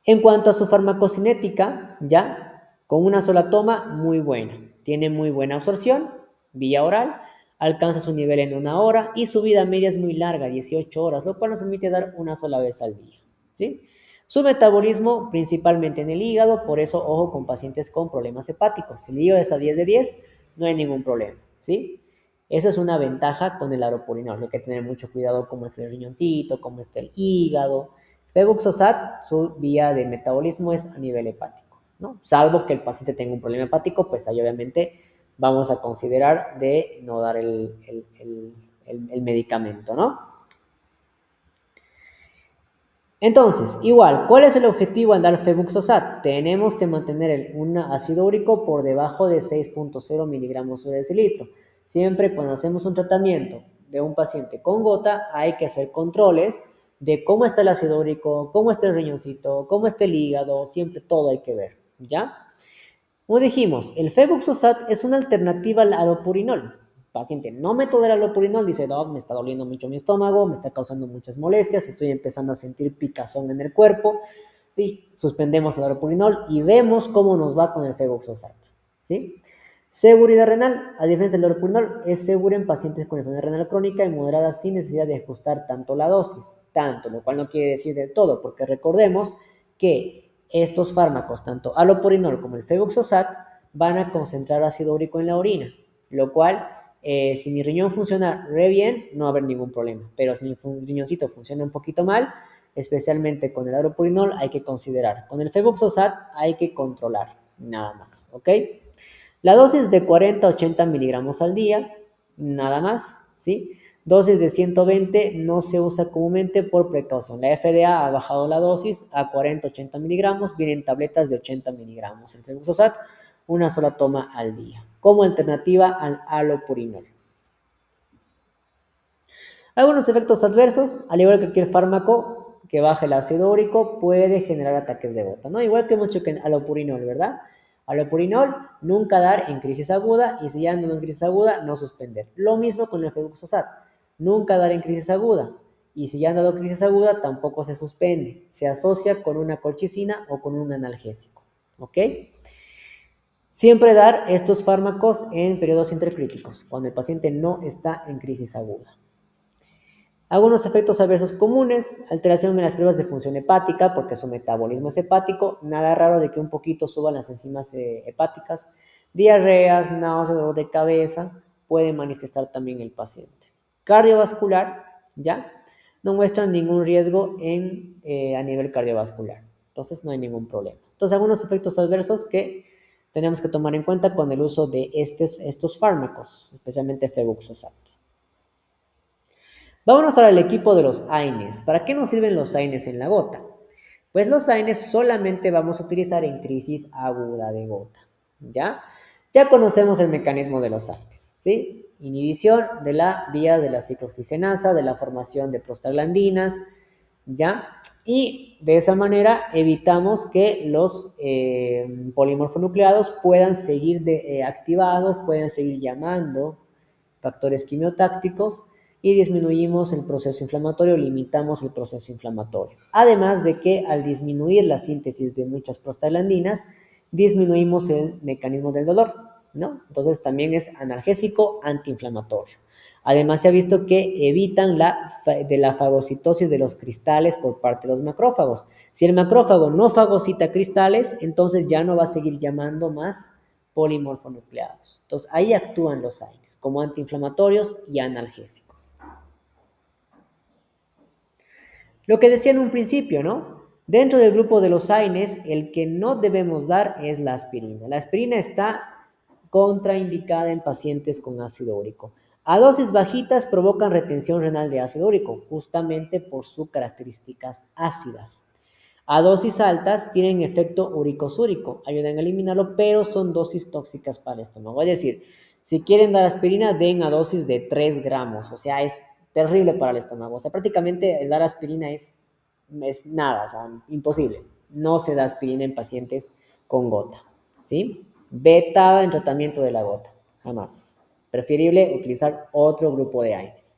En cuanto a su farmacocinética, ya, con una sola toma, muy buena. Tiene muy buena absorción, vía oral, alcanza su nivel en 1 hora y su vida media es muy larga, 18 horas, lo cual nos permite dar una sola vez al día, ¿sí? Su metabolismo principalmente en el hígado, por eso ojo con pacientes con problemas hepáticos. Si el hígado está 10 de 10, no hay ningún problema, ¿sí? Eso es una ventaja con el alopurinol. Hay que tener mucho cuidado cómo está el riñoncito, cómo está el hígado. Febuxosat, su vía de metabolismo es a nivel hepático, ¿no? Salvo que el paciente tenga un problema hepático, pues ahí obviamente vamos a considerar de no dar el medicamento, ¿no? Entonces, igual, ¿cuál es el objetivo al dar febuxosat? Tenemos que mantener un ácido úrico por debajo de 6.0 miligramos de decilitro. Siempre cuando hacemos un tratamiento de un paciente con gota, hay que hacer controles de cómo está el ácido úrico, cómo está el riñoncito, cómo está el hígado, siempre todo hay que ver, ¿ya? Como dijimos, el febuxosat es una alternativa al allopurinol. Paciente no me tolera el allopurinol, dice, doc, me está doliendo mucho mi estómago, me está causando muchas molestias, estoy empezando a sentir picazón en el cuerpo, y suspendemos el allopurinol y vemos cómo nos va con el febuxosat, ¿sí? Seguridad renal, a diferencia del allopurinol, es seguro en pacientes con enfermedad renal crónica y moderada sin necesidad de ajustar tanto la dosis, lo cual no quiere decir del todo, porque recordemos que estos fármacos, tanto allopurinol como el febuxosat, van a concentrar ácido úrico en la orina, lo cual, si mi riñón funciona re bien, no va a haber ningún problema, pero si mi riñoncito funciona un poquito mal, especialmente con el allopurinol, hay que considerar. Con el febuxosat hay que controlar, nada más, ¿ok? La dosis de 40 a 80 miligramos al día, nada más, ¿sí? Dosis de 120 no se usa comúnmente por precaución. La FDA ha bajado la dosis a 40 a 80 miligramos, vienen tabletas de 80 miligramos. El febuxosat, una sola toma al día, como alternativa al allopurinol. Algunos efectos adversos, al igual que cualquier fármaco que baje el ácido úrico, puede generar ataques de gota, ¿no? Igual que hemos hecho con allopurinol, ¿verdad? Allopurinol, nunca dar en crisis aguda, y si ya ando en crisis aguda, no suspender. Lo mismo con el febuxosat, nunca dar en crisis aguda, y si ya han dado crisis aguda, tampoco se suspende. Se asocia con una colchicina o con un analgésico, ¿ok? Siempre dar estos fármacos en periodos intercríticos, cuando el paciente no está en crisis aguda. Algunos efectos adversos comunes, alteración en las pruebas de función hepática, porque su metabolismo es hepático, nada raro de que un poquito suban las enzimas hepáticas, diarreas, náuseas, dolor de cabeza, puede manifestar también el paciente. Cardiovascular, ¿ya? No muestran ningún riesgo a nivel cardiovascular, entonces no hay ningún problema. Entonces, algunos efectos adversos que tenemos que tomar en cuenta con el uso de estos fármacos, especialmente febuxosat. Vámonos ahora al equipo de los AINES. ¿Para qué nos sirven los AINES en la gota? Pues los AINES solamente vamos a utilizar en crisis aguda de gota, ¿ya? Ya conocemos el mecanismo de los AINES, ¿sí? Inhibición de la vía de la ciclooxigenasa, de la formación de prostaglandinas, ¿ya? Y de esa manera evitamos que los polimorfonucleados puedan seguir activados, puedan seguir llamando factores quimiotácticos y disminuimos el proceso inflamatorio, limitamos el proceso inflamatorio. Además de que al disminuir la síntesis de muchas prostaglandinas, disminuimos el mecanismo del dolor, ¿no? Entonces también es analgésico antiinflamatorio. Además se ha visto que evitan la fagocitosis de los cristales por parte de los macrófagos. Si el macrófago no fagocita cristales, entonces ya no va a seguir llamando más polimorfonucleados. Entonces ahí actúan los AINES como antiinflamatorios y analgésicos. Lo que decía en un principio, ¿no? Dentro del grupo de los AINES, el que no debemos dar es la aspirina. La aspirina está contraindicada en pacientes con ácido úrico. A dosis bajitas provocan retención renal de ácido úrico, justamente por sus características ácidas. A dosis altas tienen efecto uricosúrico, ayudan a eliminarlo, pero son dosis tóxicas para el estómago. Es decir, si quieren dar aspirina, den a dosis de 3 gramos, o sea, es terrible para el estómago. O sea, prácticamente el dar aspirina es nada, o sea, imposible. No se da aspirina en pacientes con gota, ¿sí? Vetada en tratamiento de la gota, jamás. Preferible utilizar otro grupo de AINES.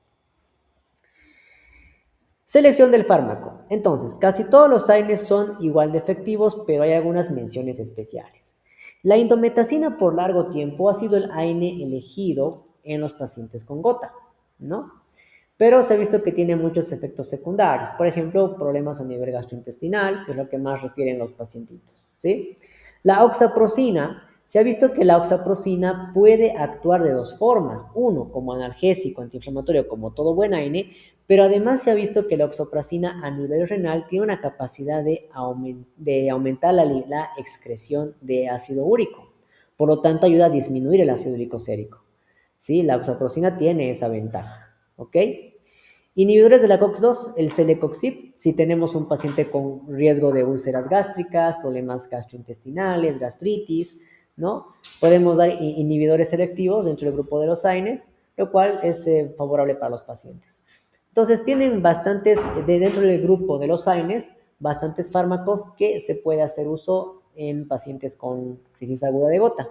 Selección del fármaco. Entonces, casi todos los AINES son igual de efectivos, pero hay algunas menciones especiales. La indometacina por largo tiempo ha sido el AINE elegido en los pacientes con gota, ¿no? Pero se ha visto que tiene muchos efectos secundarios. Por ejemplo, problemas a nivel gastrointestinal, que es lo que más refieren los pacientitos, ¿sí? La oxaprocina, se ha visto que la oxaprocina puede actuar de dos formas. Uno, como analgésico, antiinflamatorio, como todo buen AINE, pero además se ha visto que la oxaprocina a nivel renal tiene una capacidad de aumentar la excreción de ácido úrico. Por lo tanto, ayuda a disminuir el ácido úrico sérico. ¿Sí? La oxaprocina tiene esa ventaja. ¿Ok? Inhibidores de la COX-2, el celecoxib, si tenemos un paciente con riesgo de úlceras gástricas, problemas gastrointestinales, gastritis, ¿no? Podemos dar inhibidores selectivos dentro del grupo de los AINES, lo cual es favorable para los pacientes. Entonces, tienen bastantes, dentro del grupo de los AINES, bastantes fármacos que se puede hacer uso en pacientes con crisis aguda de gota.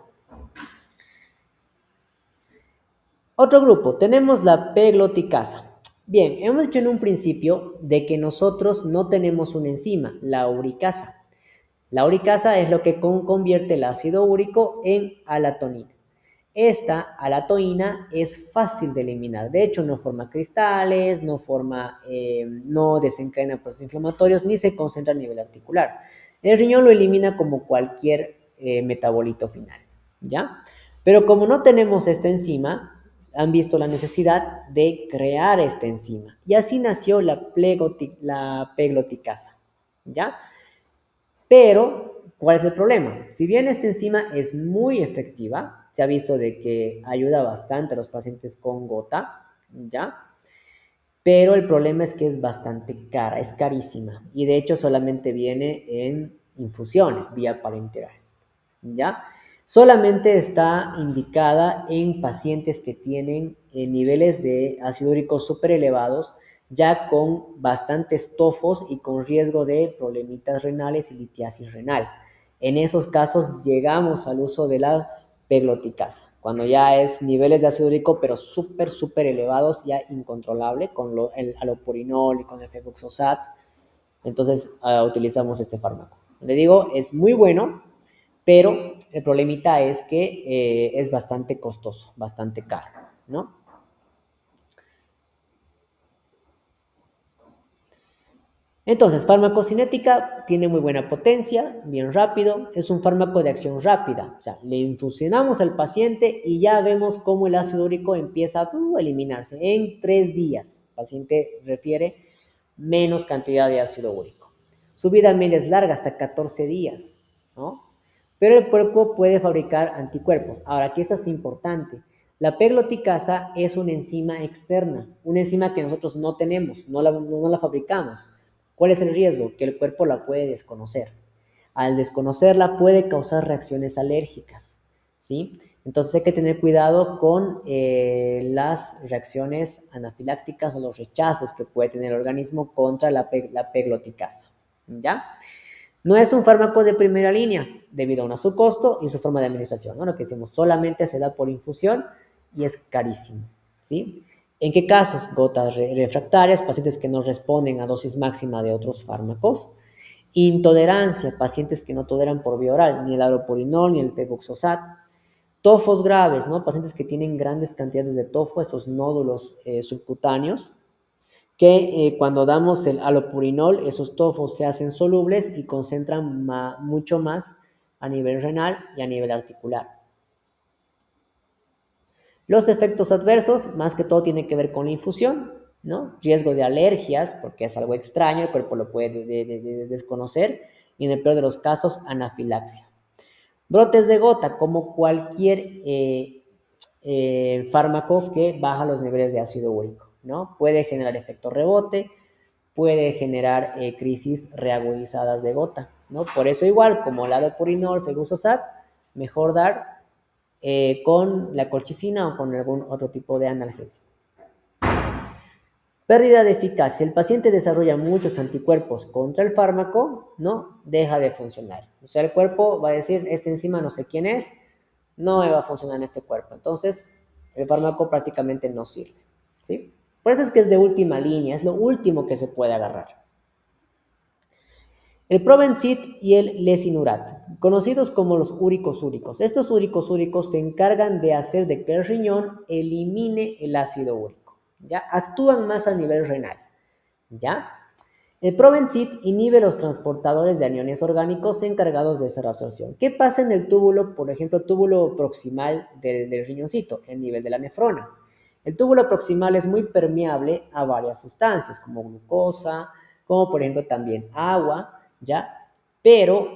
Otro grupo, tenemos la pegloticasa. Bien, hemos dicho en un principio de que nosotros no tenemos una enzima, la uricasa. La uricasa es lo que convierte el ácido úrico en alatonina. Esta alatoína es fácil de eliminar. De hecho, no forma cristales, no desencadena procesos inflamatorios ni se concentra a nivel articular. El riñón lo elimina como cualquier metabolito final, ¿ya? Pero como no tenemos esta enzima, han visto la necesidad de crear esta enzima. Y así nació la pegloticasa, ¿ya? Pero, ¿cuál es el problema? Si bien esta enzima es muy efectiva, se ha visto de que ayuda bastante a los pacientes con gota, ¿ya? Pero el problema es que es bastante cara, es carísima. Y de hecho solamente viene en infusiones, vía parenteral, ¿ya? Solamente está indicada en pacientes que tienen niveles de ácido úrico súper elevados, ya con bastantes tofos y con riesgo de problemitas renales y litiasis renal. En esos casos llegamos al uso de la pegloticasa, cuando ya es niveles de ácido úrico pero súper elevados, ya incontrolable, con el alopurinol y con el febuxosat. Entonces utilizamos este fármaco. Le digo, es muy bueno, pero el problemita es que es bastante costoso, bastante caro, ¿no? Entonces, farmacocinética tiene muy buena potencia, bien rápido, es un fármaco de acción rápida, o sea, le infusionamos al paciente y ya vemos cómo el ácido úrico empieza a eliminarse en 3 días. El paciente refiere menos cantidad de ácido úrico. Su vida media es larga, hasta 14 días, ¿no? Pero el cuerpo puede fabricar anticuerpos. Ahora, aquí esto es importante. La pegloticasa es una enzima externa, una enzima que nosotros no tenemos, no la fabricamos. ¿Cuál es el riesgo? Que el cuerpo la puede desconocer. Al desconocerla puede causar reacciones alérgicas, ¿sí? Entonces hay que tener cuidado con las reacciones anafilácticas o los rechazos que puede tener el organismo contra la pegloticasa, ¿ya? No es un fármaco de primera línea debido a su costo y su forma de administración, ¿no? Lo que decimos, solamente se da por infusión y es carísimo, ¿sí? ¿En qué casos? Gotas refractarias, pacientes que no responden a dosis máxima de otros fármacos. Intolerancia, pacientes que no toleran por vía oral, ni el alopurinol ni el febuxosat. Tofos graves, ¿no? Pacientes que tienen grandes cantidades de tofo, esos nódulos subcutáneos, que cuando damos el alopurinol, esos tofos se hacen solubles y concentran mucho más a nivel renal y a nivel articular. Los efectos adversos, más que todo, tienen que ver con la infusión, ¿no? Riesgo de alergias, porque es algo extraño, el cuerpo lo puede desconocer, y en el peor de los casos, anafilaxia. Brotes de gota, como cualquier fármaco que baja los niveles de ácido úrico, ¿no? Puede generar efecto rebote, puede generar crisis reagudizadas de gota, ¿no? Por eso igual, como el alopurinol, febuxosat, mejor dar con la colchicina o con algún otro tipo de analgésico. Pérdida de eficacia. El paciente desarrolla muchos anticuerpos contra el fármaco, ¿no? Deja de funcionar. O sea, el cuerpo va a decir, esta enzima no sé quién es, no me va a funcionar en este cuerpo. Entonces, el fármaco prácticamente no sirve, ¿sí? Por eso es que es de última línea, es lo último que se puede agarrar. El Probensit y el Lesinurat, conocidos como los úricos úricos. Estos úricos úricos se encargan de hacer de que el riñón elimine el ácido úrico, ¿ya? Actúan más a nivel renal, ¿ya? El Probensit inhibe los transportadores de aniones orgánicos encargados de esa absorción. ¿Qué pasa en el túbulo, por ejemplo, túbulo proximal del riñoncito, el nivel de la nefrona? El túbulo proximal es muy permeable a varias sustancias, como glucosa, como por ejemplo también agua, ¿ya? Pero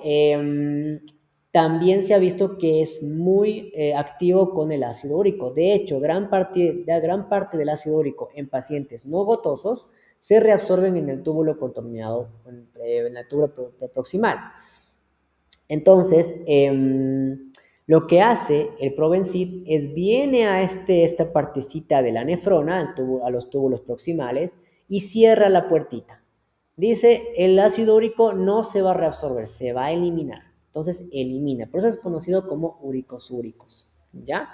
también se ha visto que es muy activo con el ácido úrico. De hecho, gran parte del ácido úrico en pacientes no gotosos se reabsorben en el túbulo contorneado, en el túbulo proximal. Entonces, lo que hace el Probensit es viene a esta partecita de la nefrona, a los túbulos proximales, y cierra la puertita. Dice, el ácido úrico no se va a reabsorber, se va a eliminar. Entonces, elimina. Por eso es conocido como úricos, ¿ya?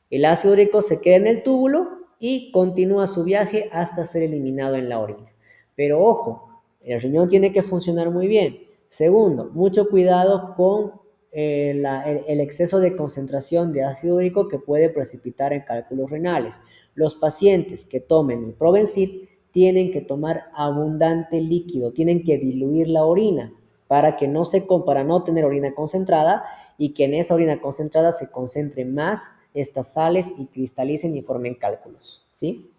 El ácido úrico se queda en el túbulo y continúa su viaje hasta ser eliminado en la orina. Pero ojo, el riñón tiene que funcionar muy bien. Segundo, mucho cuidado con el exceso de concentración de ácido úrico que puede precipitar en cálculos renales. Los pacientes que tomen el Probensit tienen que tomar abundante líquido, tienen que diluir la orina para no tener orina concentrada y que en esa orina concentrada se concentre más estas sales y cristalicen y formen cálculos, ¿sí?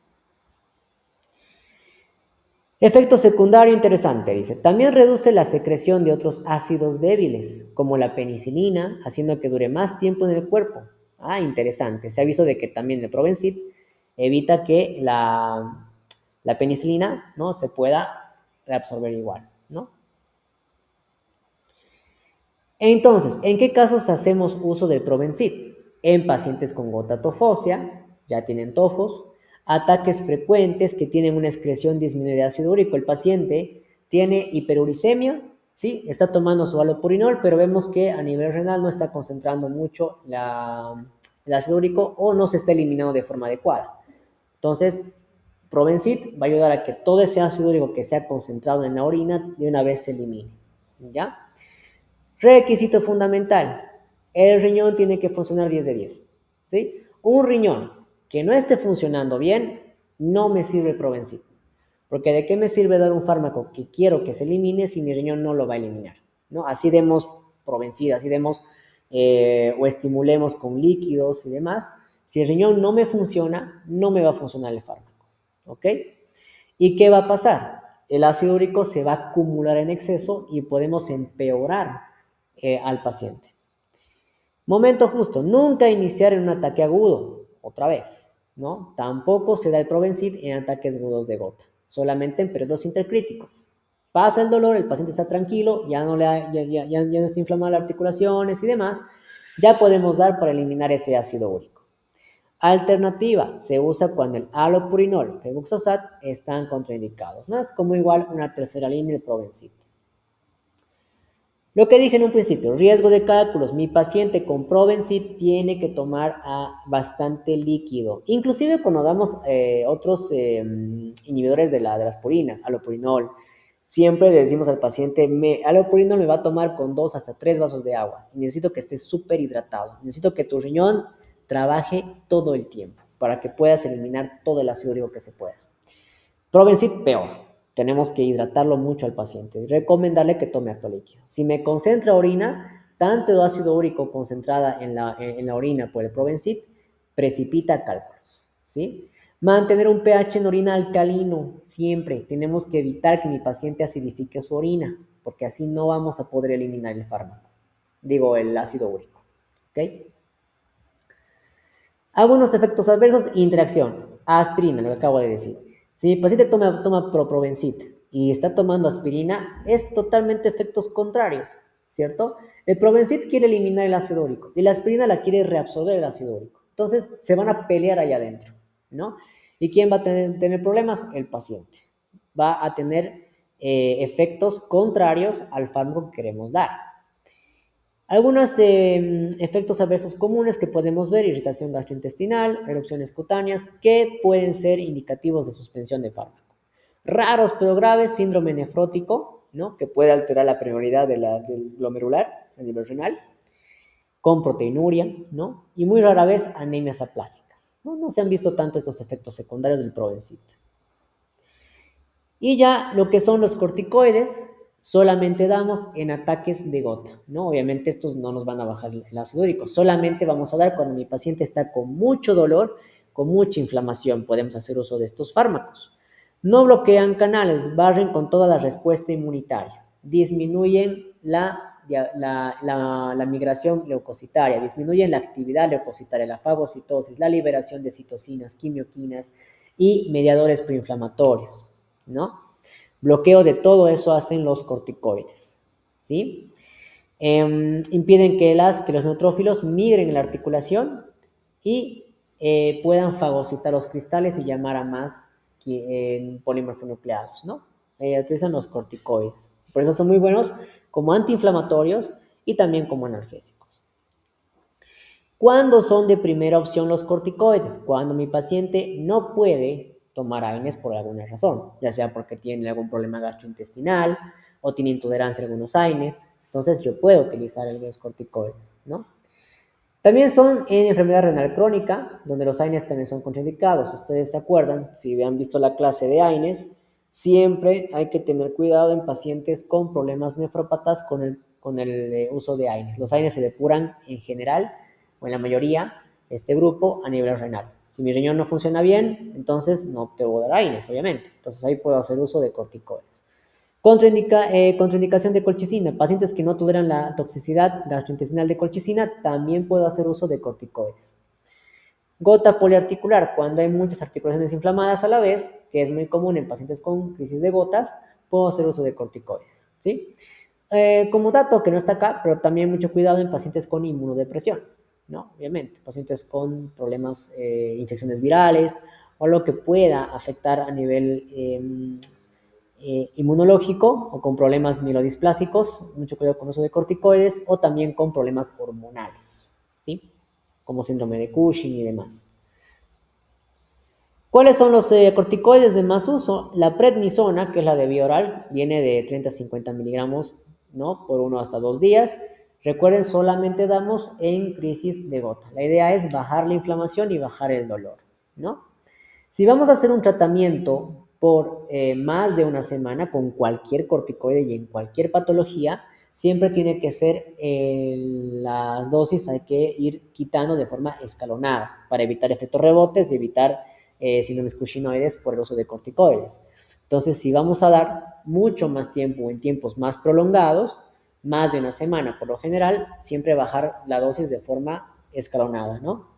Efecto secundario interesante, dice. También reduce la secreción de otros ácidos débiles, como la penicilina, haciendo que dure más tiempo en el cuerpo. Ah, interesante. Se ha visto de que también el Probensit evita que la penicilina, ¿no?, se pueda reabsorber igual, ¿no? Entonces, ¿en qué casos hacemos uso del Probensit? En pacientes con gota tofósea, ya tienen tofos, ataques frecuentes que tienen una excreción disminuida de ácido úrico. El paciente tiene hiperuricemia, ¿sí? Está tomando su halopurinol, pero vemos que a nivel renal no está concentrando mucho el ácido úrico o no se está eliminando de forma adecuada. Entonces, Probensit va a ayudar a que todo ese ácido úrico que se ha concentrado en la orina de una vez se elimine, ¿ya? Requisito fundamental, el riñón tiene que funcionar 10 de 10, ¿sí? Un riñón que no esté funcionando bien, no me sirve el Probensit. Porque ¿de qué me sirve dar un fármaco que quiero que se elimine si mi riñón no lo va a eliminar? ¿No? Así demos Probensit, así demos o estimulemos con líquidos y demás. Si el riñón no me funciona, no me va a funcionar el fármaco, ¿ok? ¿Y qué va a pasar? El ácido úrico se va a acumular en exceso y podemos empeorar al paciente. Momento justo, nunca iniciar en un ataque agudo, otra vez, ¿no? Tampoco se da el Probensit en ataques agudos de gota, solamente en periodos intercríticos. Pasa el dolor, el paciente está tranquilo, ya no está inflamada las articulaciones y demás, ya podemos dar para eliminar ese ácido úrico. Alternativa, se usa cuando el halopurinol, febuxosat están contraindicados, ¿no? Es como igual una tercera línea del Probensit. Lo que dije en un principio, riesgo de cálculos. Mi paciente con Probensit tiene que tomar bastante líquido. Inclusive cuando damos otros inhibidores de la aspirina, halopurinol, siempre le decimos al paciente, halopurinol me va a tomar con 2 hasta 3 vasos de agua. Y necesito que estés súper hidratado. Necesito que tu riñón trabaje todo el tiempo para que puedas eliminar todo el ácido úrico que se pueda. Probensit, peor. Tenemos que hidratarlo mucho al paciente y recomendarle que tome harto líquido. Si me concentra orina, tanto ácido úrico concentrada en la orina por el Probensit precipita cálculos, ¿sí? Mantener un pH en orina alcalino, siempre. Tenemos que evitar que mi paciente acidifique su orina, porque así no vamos a poder eliminar el fármaco. Digo, el ácido úrico, ¿ok? Algunos efectos adversos, interacción. Aspirina, lo que acabo de decir. Si mi paciente toma Probensit y está tomando aspirina, es totalmente efectos contrarios, ¿cierto? El Probensit quiere eliminar el ácido úrico y la aspirina la quiere reabsorber el ácido úrico. Entonces, se van a pelear allá adentro, ¿no? ¿Y quién va a tener problemas? El paciente. Va a tener efectos contrarios al fármaco que queremos dar. Algunos efectos adversos comunes que podemos ver, irritación gastrointestinal, erupciones cutáneas, que pueden ser indicativos de suspensión de fármaco. Raros pero graves, síndrome nefrótico, ¿no?, que puede alterar la permeabilidad del glomerular a nivel renal, con proteinuria, ¿no?, y muy rara vez anemias aplásicas. No se han visto tanto estos efectos secundarios del Probensit. Y ya lo que son los corticoides, solamente damos en ataques de gota, ¿no? Obviamente estos no nos van a bajar el ácido úrico, solamente vamos a dar cuando mi paciente está con mucho dolor, con mucha inflamación, podemos hacer uso de estos fármacos. No bloquean canales, barren con toda la respuesta inmunitaria, disminuyen la la migración leucocitaria, disminuyen la actividad leucocitaria, la fagocitosis, la liberación de citocinas, quimioquinas y mediadores proinflamatorios, ¿no? Bloqueo de todo eso hacen los corticoides, ¿sí? Impiden que los neutrófilos migren en la articulación y puedan fagocitar los cristales y llamar a más polimorfonucleados, ¿no? Utilizan los corticoides. Por eso son muy buenos como antiinflamatorios y también como analgésicos. ¿Cuándo son de primera opción los corticoides? Cuando mi paciente no puede tomar AINES por alguna razón, ya sea porque tiene algún problema gastrointestinal o tiene intolerancia a algunos AINES. Entonces yo puedo utilizar los corticoides, ¿no? También son en enfermedad renal crónica, donde los AINES también son contraindicados. Ustedes se acuerdan, si han visto la clase de AINES, siempre hay que tener cuidado en pacientes con problemas nefrópatas con el uso de AINES. Los AINES se depuran en general, o en la mayoría, este grupo a nivel renal. Si mi riñón no funciona bien, entonces no te voy a dar AINES, obviamente. Entonces ahí puedo hacer uso de corticoides. Contraindicación de colchicina. Pacientes que no toleran la toxicidad gastrointestinal de colchicina, también puedo hacer uso de corticoides. Gota poliarticular. Cuando hay muchas articulaciones inflamadas a la vez, que es muy común en pacientes con crisis de gotas, puedo hacer uso de corticoides, ¿sí? Como dato que no está acá, pero también mucho cuidado en pacientes con inmunodepresión, ¿no? Obviamente, pacientes con problemas, infecciones virales o lo que pueda afectar a nivel inmunológico o con problemas mielodisplásicos, mucho cuidado con el uso de corticoides o también con problemas hormonales, ¿sí? Como síndrome de Cushing y demás. ¿Cuáles son los corticoides de más uso? La prednisona, que es la de vía oral, viene de 30 a 50 miligramos, ¿no? Por 1 hasta 2 días. Recuerden, solamente damos en crisis de gota. La idea es bajar la inflamación y bajar el dolor, ¿no? Si vamos a hacer un tratamiento por más de una semana con cualquier corticoide y en cualquier patología, siempre tiene que ser las dosis, hay que ir quitando de forma escalonada para evitar efectos rebotes y evitar síndromes cushinoides por el uso de corticoides. Entonces, si vamos a dar mucho más tiempo en tiempos más prolongados, más de una semana por lo general, siempre bajar la dosis de forma escalonada, ¿no?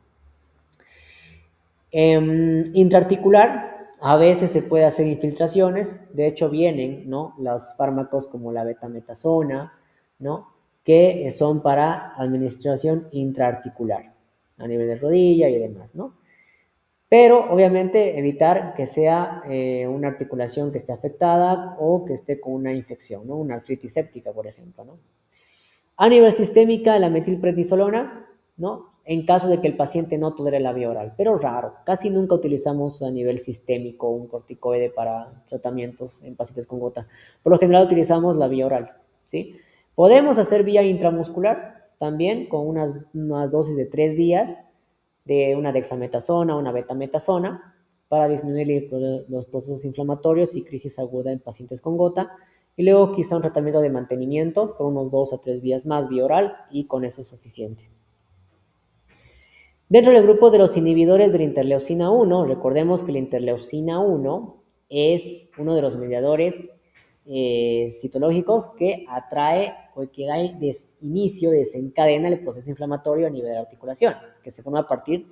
Intraarticular, a veces se puede hacer infiltraciones, de hecho vienen, ¿no? Los fármacos como la betametasona, ¿no? Que son para administración intraarticular, a nivel de rodilla y demás, ¿no? Pero obviamente evitar que sea una articulación que esté afectada o que esté con una infección, ¿no? Una artritis séptica, por ejemplo, ¿no? A nivel sistémica, la metilprednisolona, ¿no? En caso de que el paciente no tolere la vía oral, pero raro. Casi nunca utilizamos a nivel sistémico un corticoide para tratamientos en pacientes con gota. Por lo general utilizamos la vía oral, ¿sí? Podemos hacer vía intramuscular también con unas dosis de 3 días de una dexametasona o una betametasona para disminuir los procesos inflamatorios y crisis aguda en pacientes con gota. Y luego quizá un tratamiento de mantenimiento por unos 2 a 3 días más vía oral y con eso es suficiente. Dentro del grupo de los inhibidores de la interleucina 1, recordemos que la interleucina 1 es uno de los mediadores citológicos que atrae o que da inicio, desencadena el proceso inflamatorio a nivel de la articulación, que se forma a partir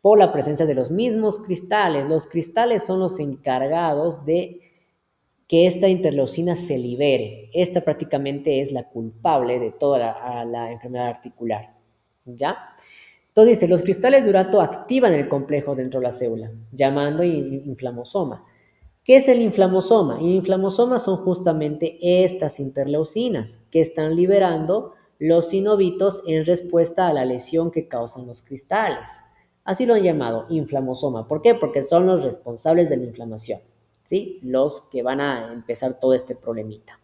por la presencia de los mismos cristales. Los cristales son los encargados de que esta interleucina se libere. Esta prácticamente es la culpable de toda la enfermedad articular, ¿ya? Entonces dice, los cristales de urato activan el complejo dentro de la célula, llamando inflamosoma. ¿Qué es el inflamosoma? El inflamosoma son justamente estas interleucinas que están liberando los sinovitos en respuesta a la lesión que causan los cristales. Así lo han llamado, inflamosoma. ¿Por qué? Porque son los responsables de la inflamación, ¿sí? Los que van a empezar todo este problemita.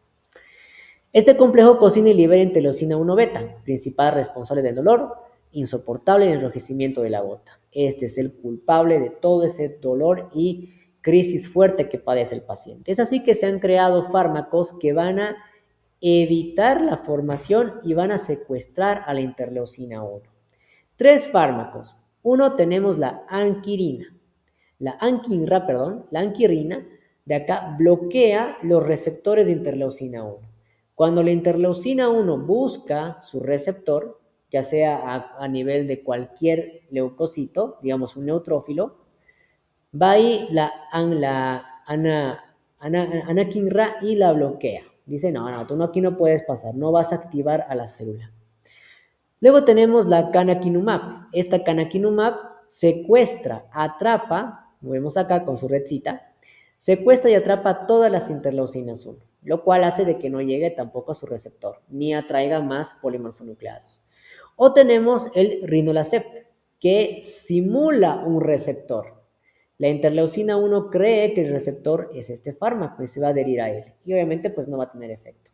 Este complejo cocina y libera interleucina 1 beta, principal responsable del dolor insoportable y enrojecimiento de la gota. Este es el culpable de todo ese dolor y crisis fuerte que padece el paciente. Es así que se han creado fármacos que van a evitar la formación y van a secuestrar a la interleucina 1. 3 fármacos. Uno, tenemos la anquirina. La anquirina de acá bloquea los receptores de interleucina 1. Cuando la interleucina 1 busca su receptor, ya sea a nivel de cualquier leucocito, digamos un neutrófilo, va ahí anakinra y la bloquea. Dice, no, tú aquí no puedes pasar, no vas a activar a la célula. Luego tenemos la canakinumab. Esta canakinumab secuestra, atrapa, lo vemos acá con su redcita, secuestra y atrapa todas las interleucinas 1, lo cual hace de que no llegue tampoco a su receptor, ni atraiga más polimorfonucleados. O tenemos el rinolacept, que simula un receptor. La interleucina 1 cree que el receptor es este fármaco y se va a adherir a él. Y obviamente pues no va a tener efecto.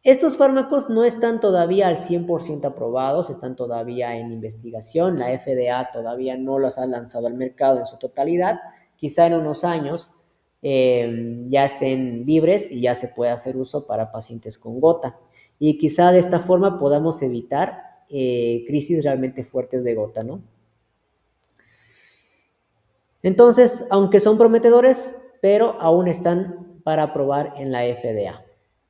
Estos fármacos no están todavía al 100% aprobados, están todavía en investigación. La FDA todavía no los ha lanzado al mercado en su totalidad. Quizá en unos años ya estén libres y ya se pueda hacer uso para pacientes con gota. Y quizá de esta forma podamos evitar crisis realmente fuertes de gota, ¿no? Entonces, aunque son prometedores, pero aún están para probar en la FDA.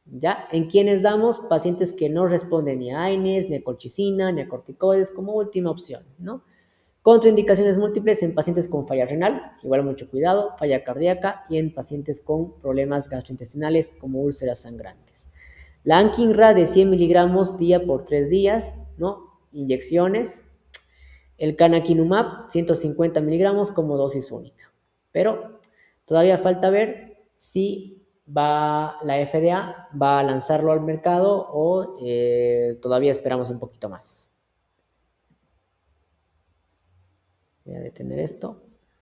¿Ya? ¿En quiénes damos? Pacientes que no responden ni a AINES, ni a colchicina, ni a corticoides como última opción, ¿no? Contraindicaciones múltiples en pacientes con falla renal, igual mucho cuidado, falla cardíaca y en pacientes con problemas gastrointestinales como úlceras sangrantes. La Ankinra de 100 miligramos día por 3 días, ¿no? Inyecciones. El canakinumab, 150 miligramos como dosis única. Pero todavía falta ver si la FDA va a lanzarlo al mercado o todavía esperamos un poquito más. Voy a detener esto.